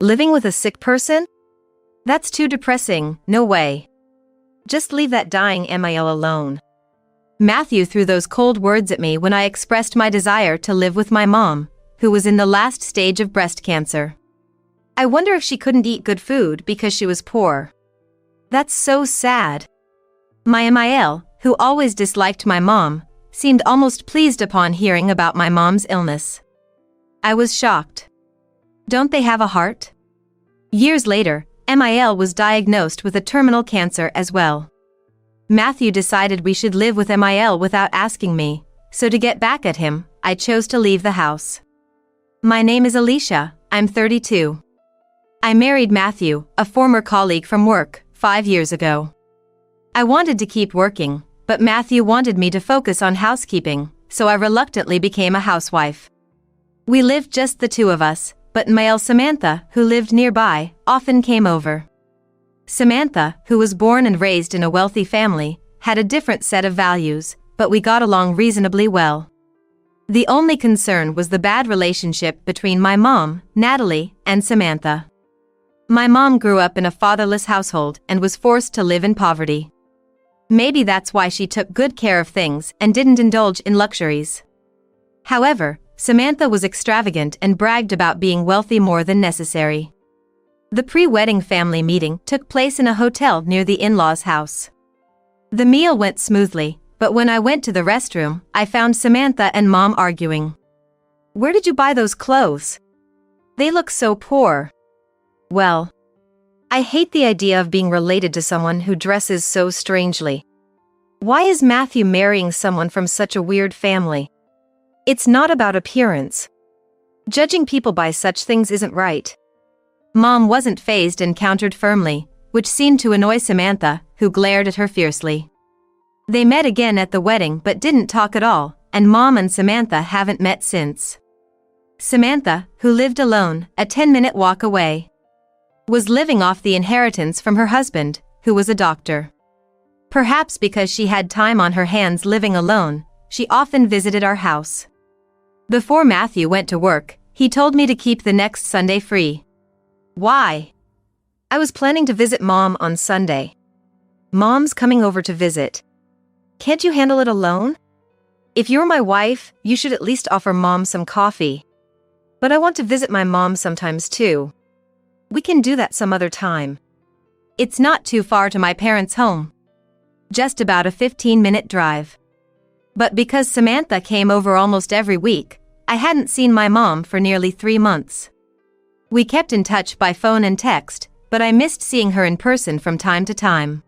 Living with a sick person? That's too depressing, no way. Just leave that dying Amiel alone. Matthew threw those cold words at me when I expressed my desire to live with my mom, who was in the last stage of breast cancer. I wonder if she couldn't eat good food because she was poor. That's so sad. My Amiel, who always disliked my mom, seemed almost pleased upon hearing about my mom's illness. I was shocked. Don't they have a heart? Years later, Amiel was diagnosed with a terminal cancer as well. Matthew decided we should live with Amiel without asking me, so to get back at him, I chose to leave the house. My name is Alicia, I'm 32. I married Matthew, a former colleague from work, 5 years ago. I wanted to keep working, but Matthew wanted me to focus on housekeeping, so I reluctantly became a housewife. We lived just the two of us, but Amiel Samantha, who lived nearby, often came over. Samantha, who was born and raised in a wealthy family, had a different set of values, but we got along reasonably well. The only concern was the bad relationship between my mom, Natalie, and Samantha. My mom grew up in a fatherless household and was forced to live in poverty. Maybe that's why she took good care of things and didn't indulge in luxuries. However, Samantha was extravagant and bragged about being wealthy more than necessary. The pre-wedding family meeting took place in a hotel near the in-laws' house. The meal went smoothly, but when I went to the restroom, I found Samantha and Mom arguing. "Where did you buy those clothes? They look so poor." Well, I hate the idea of being related to someone who dresses so strangely. Why is Matthew marrying someone from such a weird family? It's not about appearance. Judging people by such things isn't right. Mom wasn't fazed and countered firmly, which seemed to annoy Samantha, who glared at her fiercely. They met again at the wedding but didn't talk at all, and Mom and Samantha haven't met since. Samantha, who lived alone, a 10-minute walk away, was living off the inheritance from her husband, who was a doctor. Perhaps because she had time on her hands living alone, she often visited our house. Before Matthew went to work, he told me to keep the next Sunday free. Why? I was planning to visit Mom on Sunday. Mom's coming over to visit. Can't you handle it alone? If you're my wife, you should at least offer Mom some coffee. But I want to visit my mom sometimes too. We can do that some other time. It's not too far to my parents' home. Just about a 15-minute drive. But because Samantha came over almost every week, I hadn't seen my mom for nearly 3 months. We kept in touch by phone and text, but I missed seeing her in person from time to time.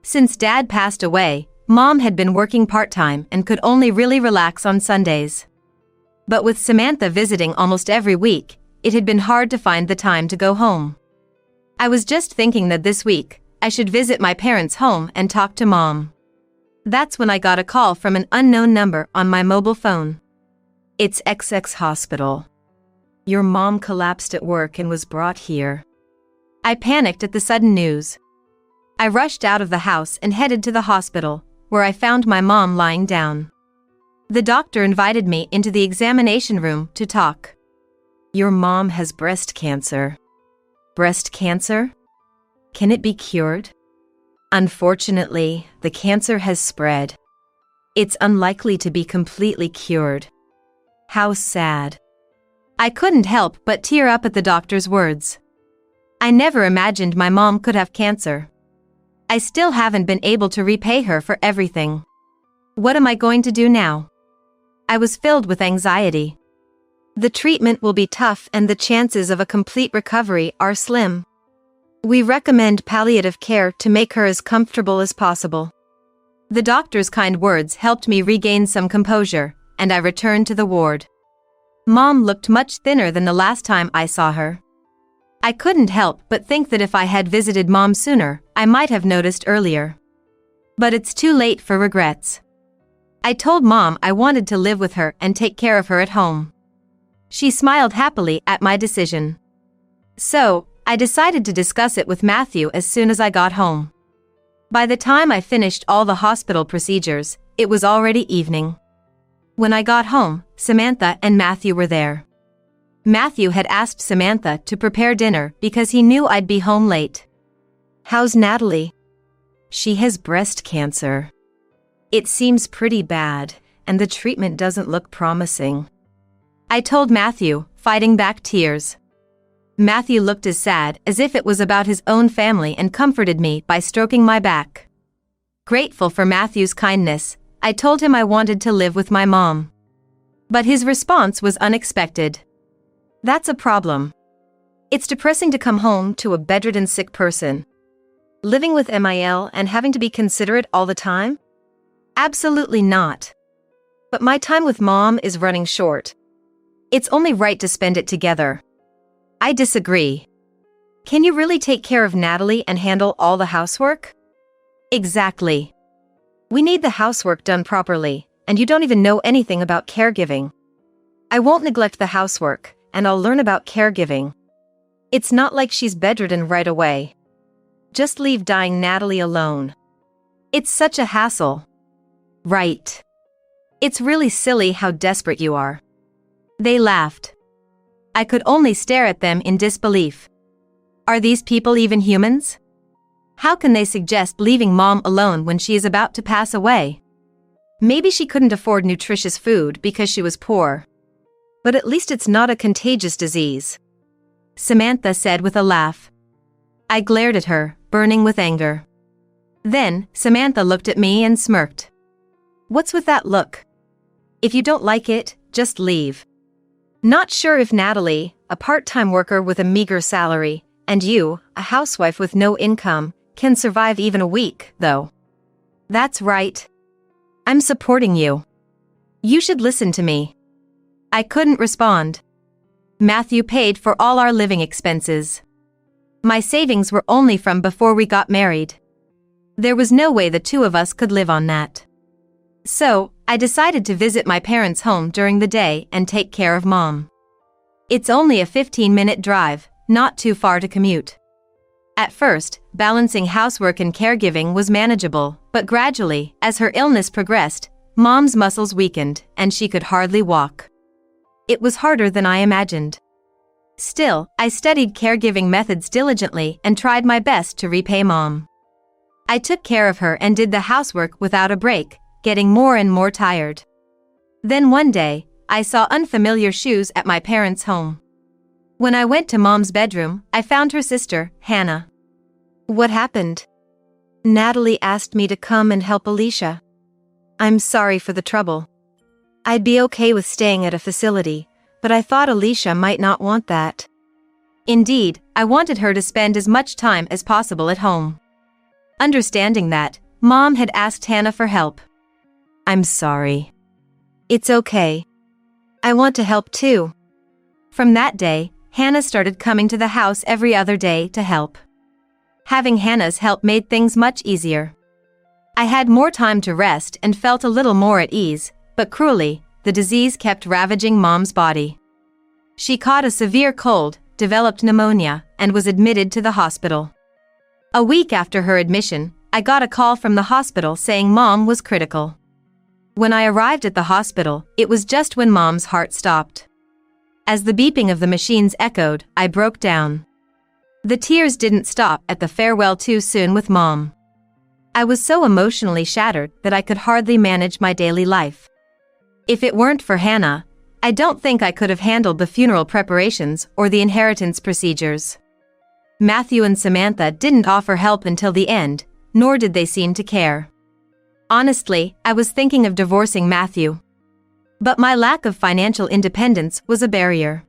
Since Dad passed away, Mom had been working part-time and could only really relax on Sundays. But with Samantha visiting almost every week, it had been hard to find the time to go home. I was just thinking that this week, I should visit my parents' home and talk to Mom. That's when I got a call from an unknown number on my mobile phone. It's XX Hospital. Your mom collapsed at work and was brought here. I panicked at the sudden news. I rushed out of the house and headed to the hospital, where I found my mom lying down. The doctor invited me into the examination room to talk. Your mom has breast cancer. Breast cancer? Can it be cured? Unfortunately, the cancer has spread. It's unlikely to be completely cured. How sad. I couldn't help but tear up at the doctor's words. I never imagined my mom could have cancer. I still haven't been able to repay her for everything. What am I going to do now? I was filled with anxiety. The treatment will be tough and the chances of a complete recovery are slim. We recommend palliative care to make her as comfortable as possible. The doctor's kind words helped me regain some composure, and I returned to the ward. Mom looked much thinner than the last time I saw her. I couldn't help but think that if I had visited Mom sooner, I might have noticed earlier. But it's too late for regrets. I told Mom I wanted to live with her and take care of her at home. She smiled happily at my decision. So, I decided to discuss it with Matthew as soon as I got home. By the time I finished all the hospital procedures, it was already evening. When I got home, Samantha and Matthew were there. Matthew had asked Samantha to prepare dinner because he knew I'd be home late. "How's Natalie?" "She has breast cancer. It seems pretty bad, and the treatment doesn't look promising," I told Matthew, fighting back tears. Matthew looked as sad as if it was about his own family and comforted me by stroking my back. Grateful for Matthew's kindness, I told him I wanted to live with my mom. But his response was unexpected. "That's a problem. It's depressing to come home to a bedridden sick person. Living with MIL and having to be considerate all the time? Absolutely not. But my time with mom is running short. It's only right to spend it together." I disagree. "Can you really take care of Natalie and handle all the housework?" "Exactly. We need the housework done properly, and you don't even know anything about caregiving." "I won't neglect the housework, and I'll learn about caregiving. It's not like she's bedridden right away. Just leave dying Natalie alone. It's such a hassle." "Right. It's really silly how desperate you are." They laughed. I could only stare at them in disbelief. Are these people even humans? How can they suggest leaving mom alone when she is about to pass away? Maybe she couldn't afford nutritious food because she was poor. But at least it's not a contagious disease," Samantha said with a laugh. I glared at her, burning with anger. Then, Samantha looked at me and smirked. "What's with that look? If you don't like it, just leave. Not sure if Natalie, a part-time worker with a meager salary, and you, a housewife with no income, can survive even a week, though." "That's right. I'm supporting you. You should listen to me." I couldn't respond. Matthew paid for all our living expenses. My savings were only from before we got married. There was no way the two of us could live on that. So, I decided to visit my parents' home during the day and take care of mom. It's only a 15-minute drive, not too far to commute. At first, balancing housework and caregiving was manageable, but gradually, as her illness progressed, mom's muscles weakened and she could hardly walk. It was harder than I imagined. Still, I studied caregiving methods diligently and tried my best to repay mom. I took care of her and did the housework without a break, getting more and more tired. Then one day, I saw unfamiliar shoes at my parents' home. When I went to mom's bedroom, I found her sister, Hannah. "What happened?" "Natalie asked me to come and help Alicia. I'm sorry for the trouble. I'd be okay with staying at a facility, but I thought Alicia might not want that." Indeed, I wanted her to spend as much time as possible at home. Understanding that, mom had asked Hannah for help. "I'm sorry." "It's okay. I want to help too." From that day, Hannah started coming to the house every other day to help. Having Hannah's help made things much easier. I had more time to rest and felt a little more at ease, but cruelly, the disease kept ravaging mom's body. She caught a severe cold, developed pneumonia, and was admitted to the hospital. A week after her admission, I got a call from the hospital saying mom was critical. When I arrived at the hospital, it was just when mom's heart stopped. As the beeping of the machines echoed, I broke down. The tears didn't stop at the farewell too soon with mom. I was so emotionally shattered that I could hardly manage my daily life. If it weren't for Hannah, I don't think I could have handled the funeral preparations or the inheritance procedures. Matthew and Samantha didn't offer help until the end, nor did they seem to care. Honestly, I was thinking of divorcing Matthew. But my lack of financial independence was a barrier.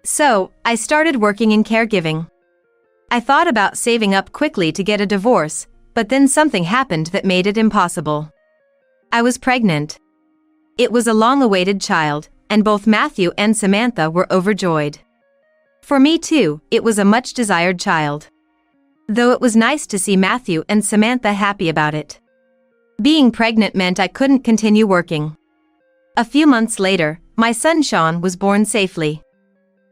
So, I started working in caregiving. I thought about saving up quickly to get a divorce, but then something happened that made it impossible. I was pregnant. It was a long-awaited child, and both Matthew and Samantha were overjoyed. For me too, it was a much-desired child. Though it was nice to see Matthew and Samantha happy about it. Being pregnant meant I couldn't continue working. A few months later, my son Sean was born safely.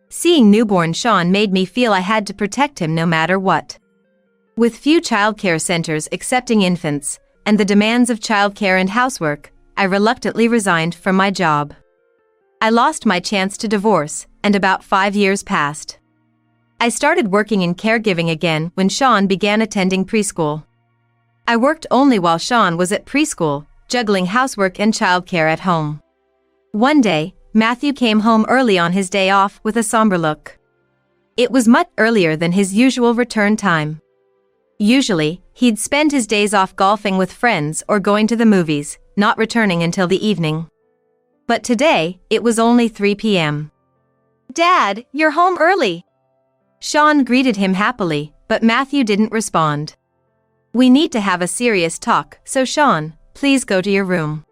Seeing newborn Sean made me feel I had to protect him no matter what. With few childcare centers accepting infants, and the demands of childcare and housework, I reluctantly resigned from my job. I lost my chance to divorce, and about 5 years passed. I started working in caregiving again when Sean began attending preschool. I worked only while Sean was at preschool, juggling housework and childcare at home. One day, Matthew came home early on his day off with a somber look. It was much earlier than his usual return time. Usually, he'd spend his days off golfing with friends or going to the movies, not returning until the evening. But today, it was only 3 p.m. "Dad, you're home early." Sean greeted him happily, but Matthew didn't respond. "We need to have a serious talk, so Sean, please go to your room."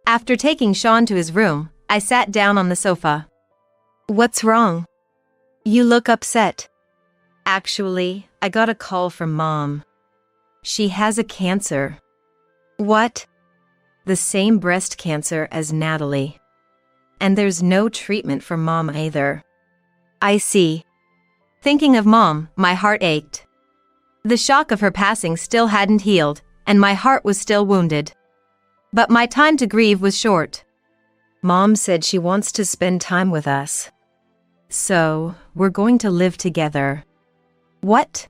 After taking Sean to his room, I sat down on the sofa. "What's wrong? You look upset." "Actually, I got a call from Mom. She has a cancer." "What?" "The same breast cancer as Natalie. And there's no treatment for Mom either." "I see." Thinking of Mom, my heart ached. The shock of her passing still hadn't healed, and my heart was still wounded. But my time to grieve was short. "Mom said she wants to spend time with us. So, we're going to live together." "What?"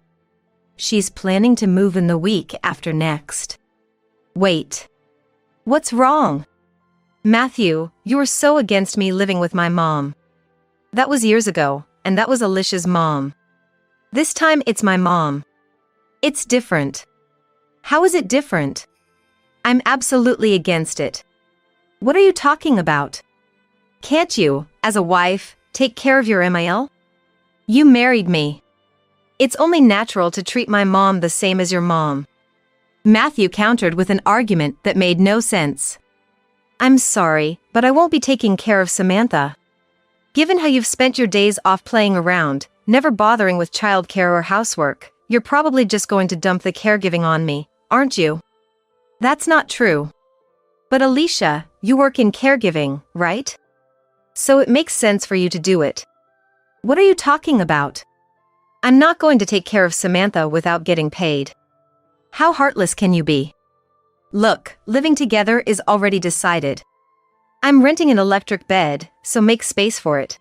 "She's planning to move in the week after next." "Wait. What's wrong?" "Matthew, you're so against me living with my mom. That was years ago, and that was Alicia's mom. This time it's my mom. It's different." "How is it different?" "I'm absolutely against it." "What are you talking about? Can't you, as a wife, take care of your MIL? You married me. It's only natural to treat my mom the same as your mom." Matthew countered with an argument that made no sense. "I'm sorry, but I won't be taking care of Samantha. Given how you've spent your days off playing around, never bothering with childcare or housework, you're probably just going to dump the caregiving on me, aren't you?" "That's not true." "But Alicia, you work in caregiving, right? So it makes sense for you to do it." "What are you talking about? I'm not going to take care of Samantha without getting paid. How heartless can you be? Look, living together is already decided. I'm renting an electric bed, so make space for it."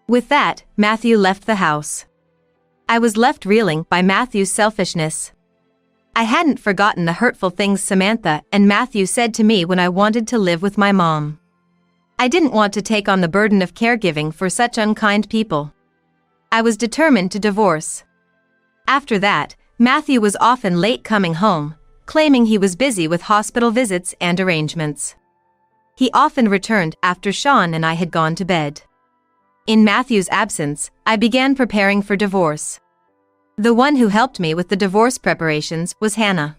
With that, Matthew left the house. I was left reeling by Matthew's selfishness. I hadn't forgotten the hurtful things Samantha and Matthew said to me when I wanted to live with my mom. I didn't want to take on the burden of caregiving for such unkind people. I was determined to divorce. After that, Matthew was often late coming home, claiming he was busy with hospital visits and arrangements. He often returned after Sean and I had gone to bed. In Matthew's absence, I began preparing for divorce. The one who helped me with the divorce preparations was Hannah.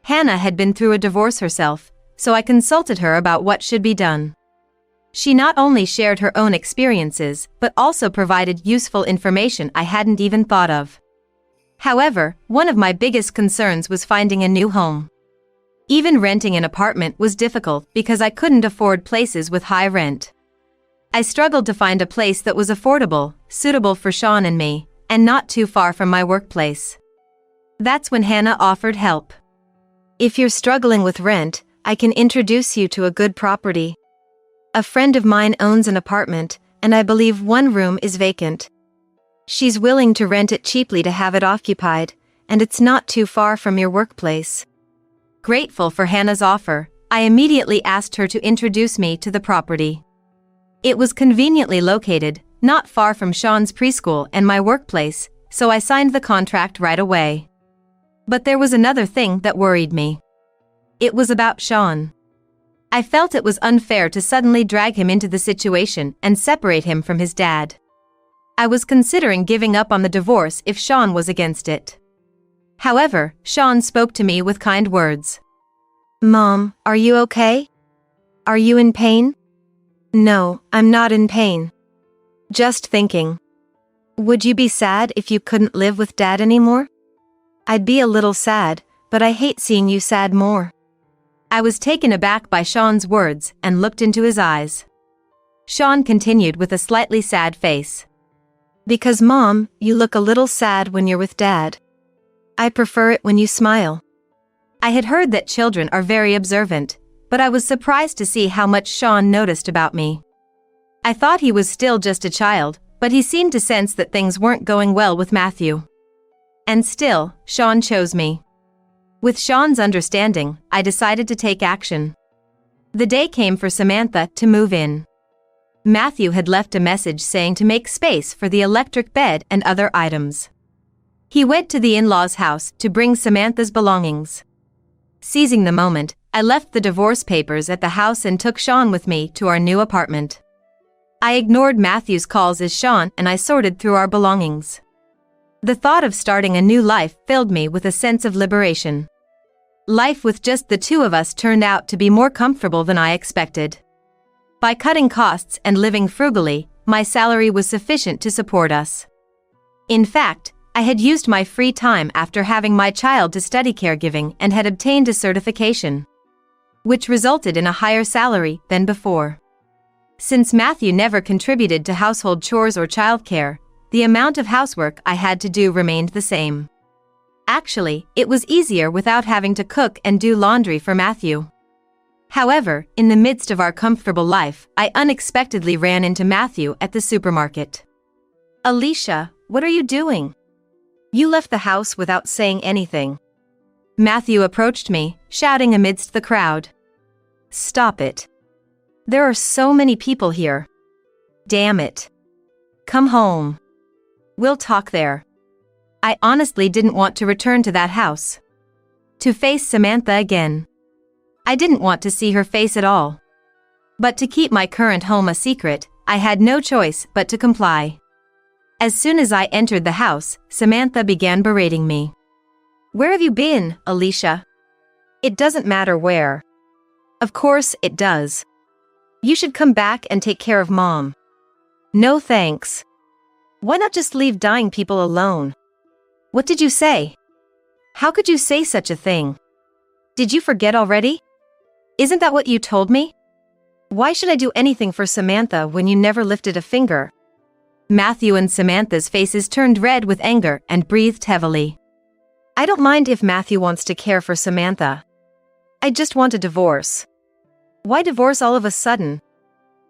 Hannah had been through a divorce herself, so I consulted her about what should be done. She not only shared her own experiences, but also provided useful information I hadn't even thought of. However, one of my biggest concerns was finding a new home. Even renting an apartment was difficult because I couldn't afford places with high rent. I struggled to find a place that was affordable, suitable for Sean and me, and not too far from my workplace. That's when Hannah offered help. "If you're struggling with rent, I can introduce you to a good property. A friend of mine owns an apartment, and I believe one room is vacant. She's willing to rent it cheaply to have it occupied, and it's not too far from your workplace." Grateful for Hannah's offer, I immediately asked her to introduce me to the property. It was conveniently located, not far from Sean's preschool and my workplace, so I signed the contract right away. But there was another thing that worried me. It was about Sean. I felt it was unfair to suddenly drag him into the situation and separate him from his dad. I was considering giving up on the divorce if Sean was against it. However, Sean spoke to me with kind words. "Mom, are you okay? Are you in pain?" "No, I'm not in pain. Just thinking. Would you be sad if you couldn't live with Dad anymore?" "I'd be a little sad, but I hate seeing you sad more." I was taken aback by Sean's words and looked into his eyes. Sean continued with a slightly sad face. "Because Mom, you look a little sad when you're with Dad. I prefer it when you smile." I had heard that children are very observant, but I was surprised to see how much Sean noticed about me. I thought he was still just a child, but he seemed to sense that things weren't going well with Matthew. And still, Sean chose me. With Sean's understanding, I decided to take action. The day came for Samantha to move in. Matthew had left a message saying to make space for the electric bed and other items. He went to the in-laws' house to bring Samantha's belongings. Seizing the moment, I left the divorce papers at the house and took Sean with me to our new apartment. I ignored Matthew's calls as Sean and I sorted through our belongings. The thought of starting a new life filled me with a sense of liberation. Life with just the two of us turned out to be more comfortable than I expected. By cutting costs and living frugally, my salary was sufficient to support us. In fact, I had used my free time after having my child to study caregiving and had obtained a certification, which resulted in a higher salary than before. Since Matthew never contributed to household chores or childcare, the amount of housework I had to do remained the same. Actually, it was easier without having to cook and do laundry for Matthew. However, in the midst of our comfortable life, I unexpectedly ran into Matthew at the supermarket. "Alicia, what are you doing? You left the house without saying anything." Matthew approached me, shouting amidst the crowd. "Stop it. There are so many people here. Damn it. Come home. We'll talk there." I honestly didn't want to return to that house, to face Samantha again. I didn't want to see her face at all. But to keep my current home a secret, I had no choice but to comply. As soon as I entered the house, Samantha began berating me. "Where have you been, Alicia? It doesn't matter where." "Of course it does. You should come back and take care of Mom." "No thanks. Why not just leave dying people alone?" "What did you say? How could you say such a thing? Did you forget already? Isn't that what you told me? Why should I do anything for Samantha when you never lifted a finger?" Matthew and Samantha's faces turned red with anger and breathed heavily. I don't mind if Matthew wants to care for Samantha. I just want a divorce. Why divorce all of a sudden?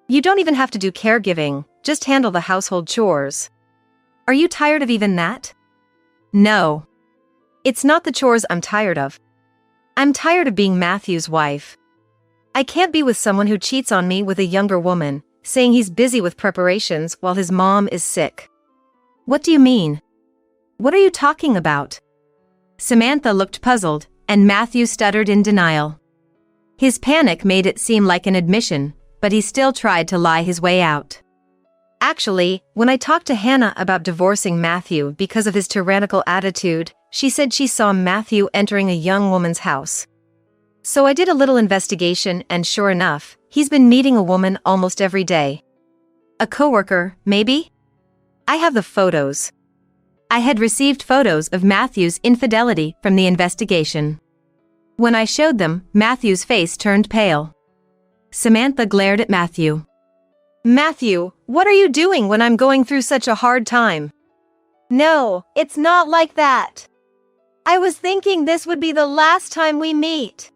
You don't even have to do caregiving, just handle the household chores. Are you tired of even that? No. It's not the chores I'm tired of. I'm tired of being Matthew's wife. I can't be with someone who cheats on me with a younger woman, saying he's busy with preparations while his mom is sick. What do you mean? What are you talking about? Samantha looked puzzled, and Matthew stuttered in denial. His panic made it seem like an admission, but he still tried to lie his way out. Actually, when I talked to Hannah about divorcing Matthew because of his tyrannical attitude, she said she saw Matthew entering a young woman's house. So I did a little investigation and sure enough, he's been meeting a woman almost every day. A coworker, maybe? I have the photos. I had received photos of Matthew's infidelity from the investigation. When I showed them, Matthew's face turned pale. Samantha glared at Matthew. "Matthew, what are you doing when I'm going through such a hard time?" "No, it's not like that. I was thinking this would be the last time we meet.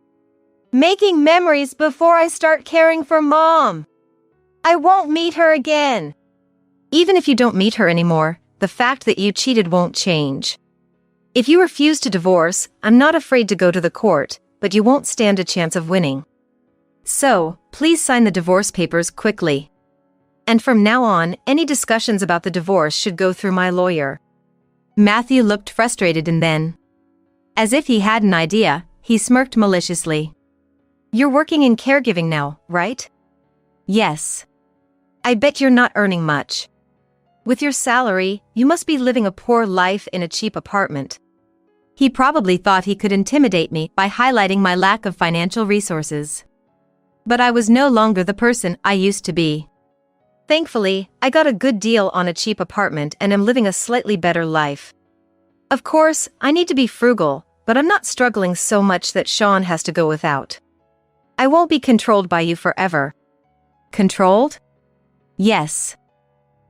Making memories before I start caring for Mom. I won't meet her again." Even if you don't meet her anymore, the fact that you cheated won't change. If you refuse to divorce, I'm not afraid to go to the court, but you won't stand a chance of winning. So, please sign the divorce papers quickly. And from now on, any discussions about the divorce should go through my lawyer. Matthew looked frustrated and then, as if he had an idea, he smirked maliciously. "You're working in caregiving now, right?" "Yes." "I bet you're not earning much. With your salary, you must be living a poor life in a cheap apartment." He probably thought he could intimidate me by highlighting my lack of financial resources. But I was no longer the person I used to be. Thankfully, I got a good deal on a cheap apartment and am living a slightly better life. Of course, I need to be frugal, but I'm not struggling so much that Sean has to go without. I won't be controlled by you forever. Controlled? Yes.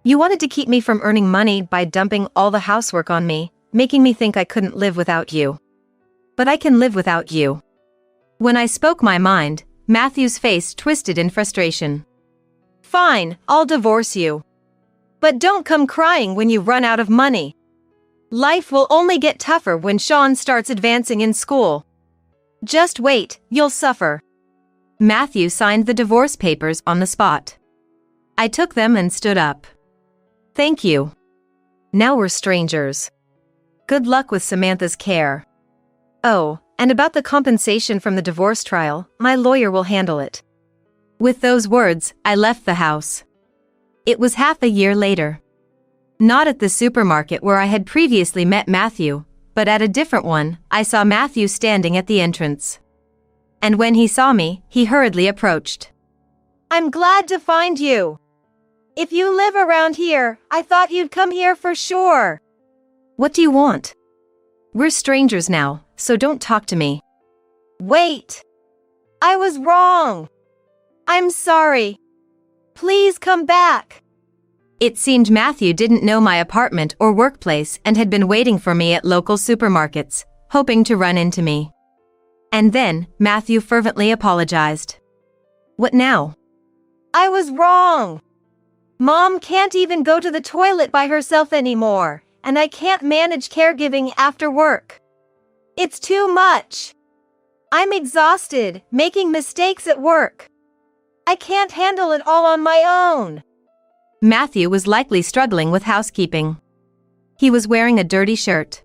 You wanted to keep me from earning money by dumping all the housework on me, making me think I couldn't live without you. But I can live without you. When I spoke my mind, Matthew's face twisted in frustration. Fine, I'll divorce you. But don't come crying when you run out of money. Life will only get tougher when Sean starts advancing in school. Just wait, you'll suffer. Matthew signed the divorce papers on the spot. I took them and stood up. Thank you. Now we're strangers. Good luck with Samantha's care. Oh, and about the compensation from the divorce trial, my lawyer will handle it. With those words, I left the house. It was half a year later. Not at the supermarket where I had previously met Matthew, but at a different one. I saw Matthew standing at the entrance. And when he saw me, he hurriedly approached. I'm glad to find you. If you live around here, I thought you'd come here for sure. What do you want? We're strangers now, so don't talk to me. Wait. I was wrong. I'm sorry. Please come back. It seemed Matthew didn't know my apartment or workplace and had been waiting for me at local supermarkets, hoping to run into me. And then, Matthew fervently apologized. What now? I was wrong. Mom can't even go to the toilet by herself anymore, and I can't manage caregiving after work. It's too much. I'm exhausted, making mistakes at work. I can't handle it all on my own. Matthew was likely struggling with housekeeping. He was wearing a dirty shirt.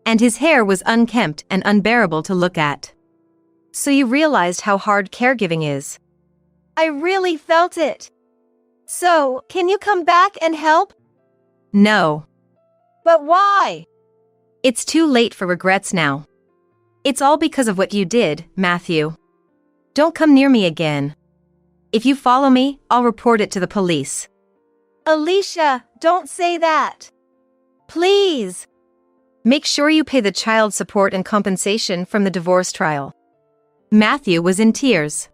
And his hair was unkempt and unbearable to look at. So you realized how hard caregiving is. I really felt it. So, can you come back and help? No. But why? It's too late for regrets now. It's all because of what you did, Matthew. Don't come near me again. If you follow me, I'll report it to the police. Alicia, don't say that. Please. Make sure you pay the child support and compensation from the divorce trial. Matthew was in tears.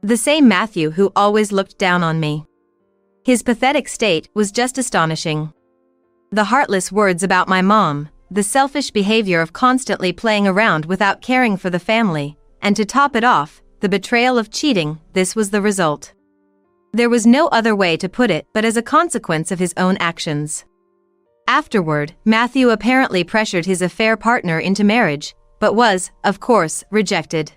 The same Matthew who always looked down on me. His pathetic state was just astonishing. The heartless words about my mom, the selfish behavior of constantly playing around without caring for the family, and to top it off, the betrayal of cheating, this was the result. There was no other way to put it but as a consequence of his own actions. Afterward, Matthew apparently pressured his affair partner into marriage, but was, of course, rejected.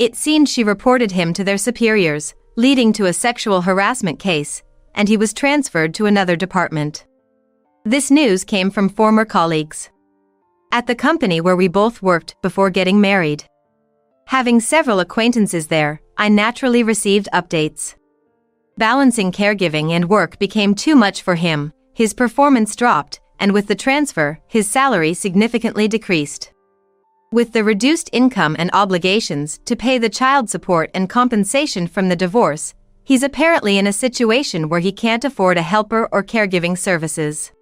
It seemed she reported him to their superiors, leading to a sexual harassment case, and he was transferred to another department. This news came from former colleagues at the company where we both worked before getting married. Having several acquaintances there, I naturally received updates. Balancing caregiving and work became too much for him, his performance dropped, and with the transfer, his salary significantly decreased. With the reduced income and obligations to pay the child support and compensation from the divorce, he's apparently in a situation where he can't afford a helper or caregiving services.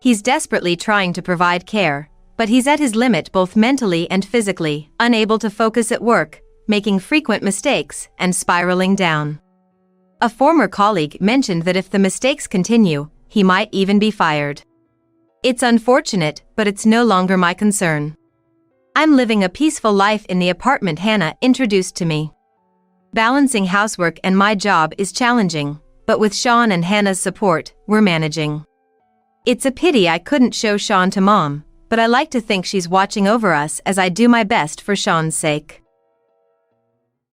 He's desperately trying to provide care, but he's at his limit both mentally and physically, unable to focus at work, making frequent mistakes, and spiraling down. A former colleague mentioned that if the mistakes continue, he might even be fired. It's unfortunate, but it's no longer my concern. I'm living a peaceful life in the apartment Hannah introduced to me. Balancing housework and my job is challenging, but with Sean and Hannah's support, we're managing. It's a pity I couldn't show Sean to Mom, but I like to think she's watching over us as I do my best for Sean's sake.